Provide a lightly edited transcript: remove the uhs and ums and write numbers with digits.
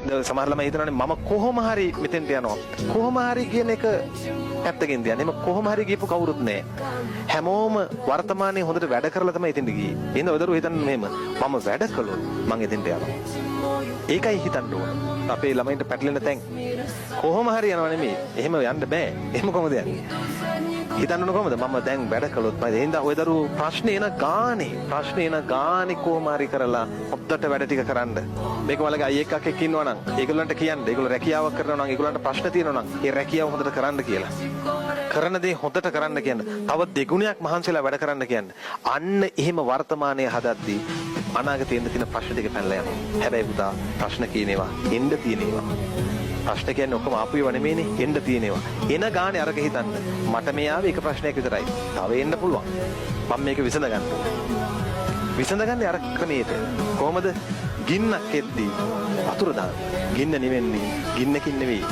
සමහර ළමයි හිතනවානේ මම කොහොම හරි මෙතෙන්ට යනවා. කොහොම හරි කියන එක පැත්තකින් තියන්නේ. මම කොහොම හරි ගියපු කවුරුත් නැහැ. හැමෝම වර්තමානයේ හොඳට වැඩ කරලා තමයි එතෙන්ට ගියේ. එහෙනම් ඔය දරුවෝ හිතන්නේ මෙහෙම මම වැඩ කළොත් මං එතෙන්ට යනවා. ඒකයි හිතන්න ඕන. අපේ ළමයින්ට පැටලෙන තැන්. කොහොම හරි යනවා නෙමෙයි. එහෙම යන්න බෑ. එහෙම කොහොමද යන්නේ? හිතන්න ඕන කොහොමද? මම දැන් වැඩ කළොත් මම එහෙනම් ඔය දරුවෝ ප්‍රශ්නේ එන ගානේ කොහොම හරි කරලා හොද්දට වැඩ ටික කරන්න. මේක වලගේ අයියෙක් අක්කෙක් ඉන්නවා නම් ඒගොල්ලන්ට කියන්න. ඒගොල්ලෝ රැකියාවක් කරනවා නම් ඒගොල්ලන්ට ප්‍රශ්න තියෙනවා නම් ඒ රැකියාව හොඳට කරන්න කියලා. කරන දේ හොඳට කරන්න කියන්න. තව දෙගුණයක් මහන්සිලා වැඩ කරන්න කියන්න. අන්න එහෙම වර්තමානයේ හදද්දී අනාගතේ එන්න තියෙන ප්‍රශ්න ටික පැනලා යනවා. හැබැයි පුතා ප්‍රශ්න කියනේවා එන්න තියෙනේවා. ප්‍රශ්න කියන්නේ ඔක්කොම ආපු ඒවා නෙමෙයිනේ එන්න තියෙනේවා. එන ගානේ අරක හිතන්න. මට මේ ආවේ එක ප්‍රශ්නයක් විතරයි. තව එන්න පුළුවන්. මම මේක විසඳ ගන්න. විසඳගන්නේ අර ක්‍රමයට. කොහොමද? ගින්නක් එද්දී වතුර දාන්න. ගින්න නිවෙන්නේ ගින්නකින් නෙවෙයි.